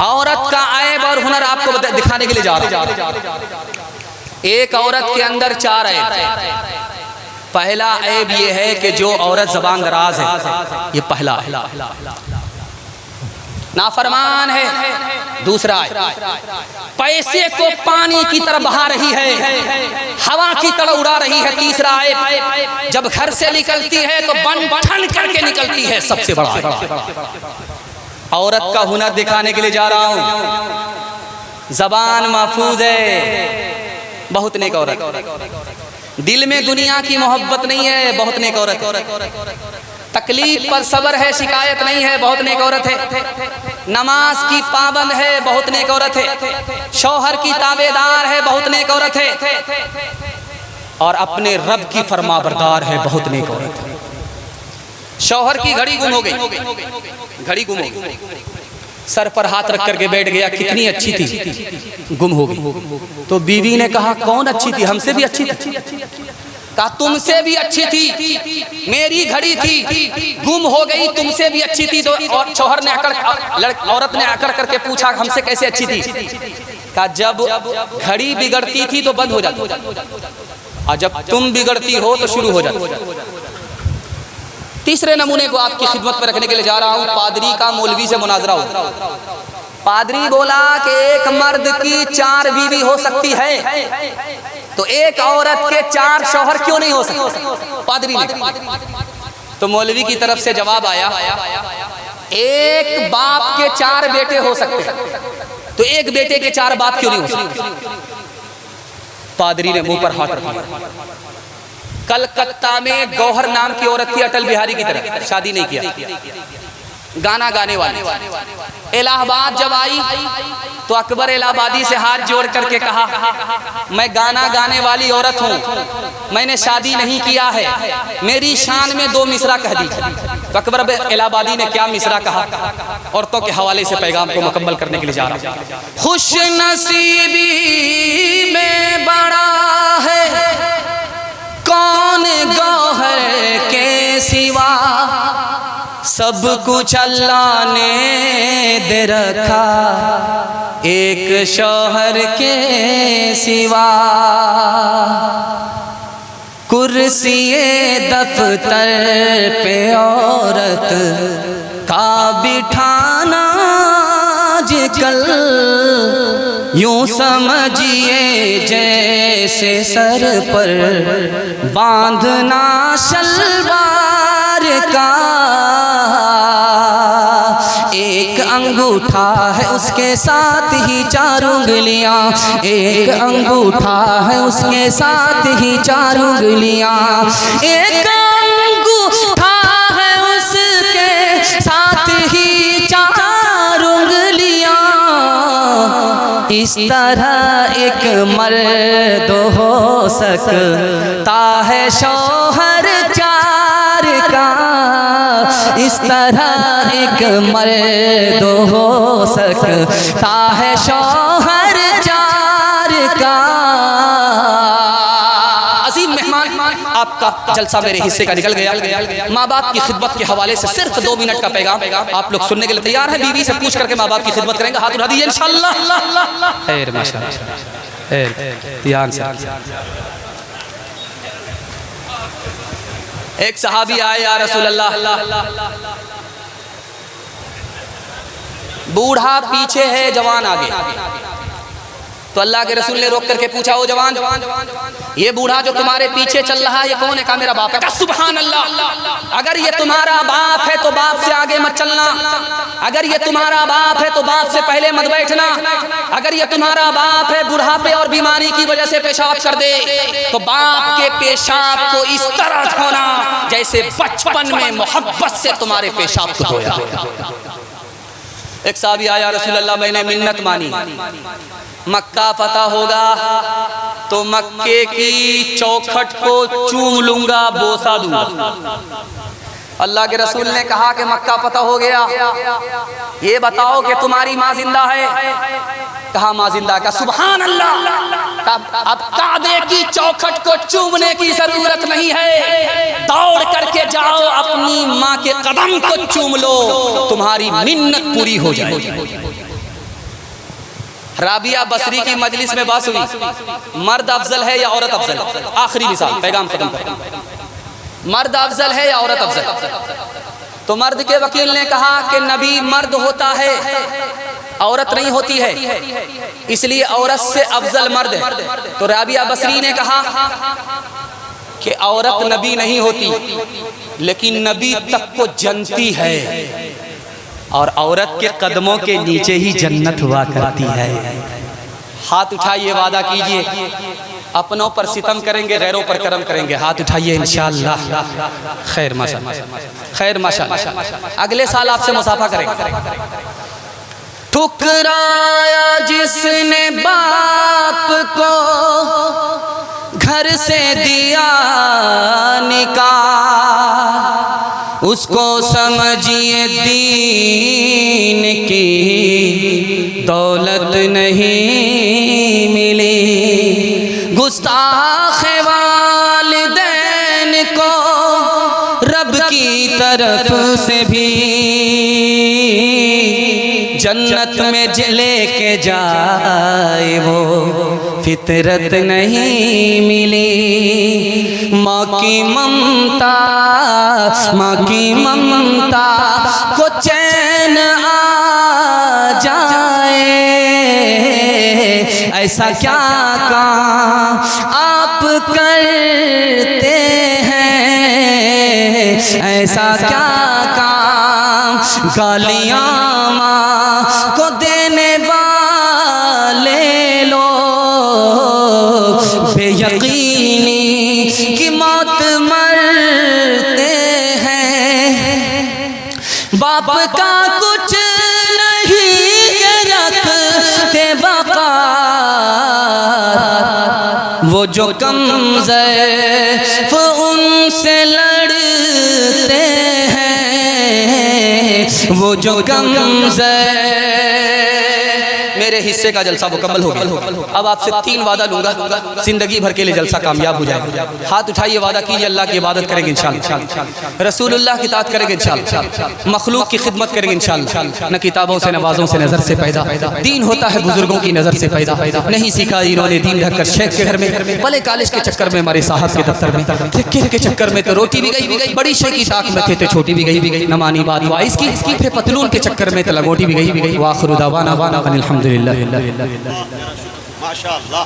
औरत का ऐब और हुनर आपको दिखाने के लिए जा रहा हूं। एक औरत के अंदर 4 ऐब। पहला ऐब ये है कि जो औरत ज़बान दराज है, ये पहला है, नाफरमान है। दूसरा पैसे को पानी की तरह बहा रही है, हवा की तरह उड़ा रही है। तीसरा है जब घर से निकलती है तो बन ठन करके निकलती है। सबसे बड़ा औरत का हुनर दिखाने के लिए जा रहा हूं। जबान महफूज है, बहुत नेक औरत। दिल में दुनिया की मोहब्बत नहीं है, बहुत नेक औरत। तकलीफ पर सब्र है, शिकायत नहीं है, बहुत नेक औरत है। नमाज की पाबंद है, बहुत नेक औरत है। शौहर की ताबेदार है, बहुत नेक औरत है। और अपने रब की फरमाबरदार है, बहुत नेक औरत है। शौहर की घड़ी गुम हो गई, घड़ी गुम हो गई, सर पर हाथ रख करके बैठ गया, कितनी अच्छी थी, गुम हो गई। तो बीवी ने कहा कौन अच्छी थी? हमसे भी अच्छी थी। कहा तुमसे भी अच्छी थी, मेरी घड़ी थी, गुम हो गई, तुमसे भी अच्छी थी। तो और शौहर ने औरत ने आकर करके पूछा हमसे कैसे अच्छी थी? कहा जब घड़ी बिगड़ती थी तो बंद हो जाती, और जब तुम बिगड़ती हो तो शुरू हो जाती। तीसरे नमूने को आपकी खिदमत में रखने के लिए जा रहा हूं। पादरी का मौलवी से मुनाजरा हो। पादरी बोला कि एक मर्द की 4 बीवी हो सकती है, तो एक औरत के 4 शौहर क्यों नहीं हो सकते? पादरी ने। तो मौलवी की तरफ से जवाब आया, एक बाप के 4 बेटे हो सकते, तो एक बेटे के 4 बाप क्यों नहीं हो सकते? पादरी ने मुंह पर हाथ रख लिया। कलकत्ता में गौहर नाम की औरत थी, अटल बिहारी की तरह, शादी नहीं किया, गाना गाने वाली। इलाहाबाद जब आई तो अकबर इलाहाबादी से हाथ जोड़ करके कहा मैं गाना गाने वाली औरत हूँ, मैंने शादी नहीं किया है, मेरी शान में 2 मिसरा कह दी। तो अकबर इलाहाबादी ने क्या मिसरा कहा, औरतों के हवाले से पैगाम को मुकम्मल करने के लिए जा रहा हूँ। खुश नसीबी में बड़ा है कौन गौहर के सिवा, सब कुछ अल्लाह ने दे रखा एक शौहर के सिवा। कुर्सी दफ्तर पे औरत का बिठाना आजकल यूं समझिए जैसे सर पर बांधना शलवार का। एक अंगूठा है उसके साथ ही 4 उंगलियां, एक अंगूठा है उसके साथ ही 4 उंगलियां, एक अंगूठा है उसके साथ ही 4 उंगलियां। इस तरह एक मर्द हो सकता है शौहर 4 का, इस तरह एक मर्द हो सकता है शौहर 4 का। अजीम मेहमान, आपका जलसा मेरे हिस्से का निकल गया। माँ बाप की खिदमत के हवाले से सिर्फ 2 मिनट का पैगाम आप लोग सुनने के लिए तैयार हैं? बीवी से पूछ करके माँ बाप की खिदमत करेंगे, हाथ उठा दीजिए इंशाअल्लाह। खैर माशाअल्लाह, ध्यान से। एक सहाबी आए, या रसूल अल्लाह, बूढ़ा पीछे है, जवान आगे। तो अल्लाह के रसूल ने रोक करके पूछा, ओ जवान, ये बूढ़ा जो तुम्हारे पीछे चल रहा है ये कौन है? कहा मेरा बाप है। कहा सुभान अल्लाह, अगर ये तुम्हारा बाप है तो बाप से आगे मत चलना, अगर ये तुम्हारा बाप है तो बाप से पहले मत बैठना, अगर ये तुम्हारा बाप है बुढ़ापे और बीमारी की वजह से पेशाब कर दे तो बाप के पेशाब को इस तरह धोना जैसे बचपन में मोहब्बत से तुम्हारे पेशाब को धोया। एक साहबी आया, रसूल अल्लाह मैंने मिन्नत मानी, मक्का फतह होगा तो मक्के की चौखट को चूम लूंगा, बोसा दूंगा। अल्लाह के रसूल ने कहा कि मक्का फतह हो गया, ये बताओ कि तुम्हारी माँ जिंदा है? कहा माँ जिंदा। का सुभान अल्लाह, अब काबे की चौखट को चूमने की जरूरत नहीं है, दौड़ करके जाओ अपनी माँ के कदम को चूम लो, तुम्हारी मिन्नत पूरी हो जाएगी। राबिया बसरी की मजलिस में बात हुई, मर्द अफजल है या औरत अफजल? आखिरी मिसाल, पैगाम खत्म कर, मर्द अफजल है या औरत अफजल? तो मर्द के वकील ने कहा कि नबी मर्द होता है, औरत नहीं होती है, इसलिए औरत से अफजल मर्द है। तो राबिया बसरी ने कहा कि औरत नबी नहीं होती, लेकिन नबी तक को जनती है, और औरत के कदमों के नीचे ही जन्नत हुआ करती है। हाथ उठाइए, वादा कीजिए, अपनों पर सितम करेंगे, गैरों पर करम करेंगे। हाथ उठाइए, इंशाअल्लाह। खैर माशाअल्लाह, खैर माशाअल्लाह। अगले साल आपसे मुसाफा करेंगे। ठुकराया जिसने बाप को, घर से दिया निकाह, उसको समझिए दीन की दौलत नहीं मिली। गुस्ताख वालिदैन को रब की तरफ से भी जन्नत में लेके जाए वो फितरत नहीं मिली। माँ की ममता, माँ की ममता को चैन आ जाए, ऐसा क्या काम आप करते हैं, ऐसा क्या काम गालियाँ माँ को देने वाले लोग बेयकीनी की मौत मरते हैं। बाप का कुछ नहीं रखते वक़ार, वो जो कमज़ैफ़ उनसे लड़ते हैं, वो जो कमज़ैफ़। मेरे हिस्से का जलसा मुकम्मल हो गया। अब आपसे 3 वादा लूंगा, जिंदगी भर के लिए जलसा कामयाब हो जाएगा। हाथ उठाइए, वादा कीजिए, अल्लाह की इबादत करेंगे इंशाअल्लाह, रसूलुल्लाह की इताअत करेंगे इंशाअल्लाह, मखलूक की खिदमत करेंगे इंशाअल्लाह। न किताबों से, नवाज़ों से, नज़र से पैदा, दीन होता है बुजुर्गों की नज़र से पैदा। नहीं सीखा इन्होंने दीन ढककर शेख के घर में, भले कॉलेज के चक्कर में, हमारे साहब के दफ्तर में, के चक्कर में तो रोटी भी गई, बड़ी शेख की ताक में थे तो छोटी भी गई, न मानी बात वाइस की, फिर पतलून के चक्कर में तो लगोटी भी गई। वाखिरु दावाना अनिल हम्दुलिल्लाह। माशाअल्लाह।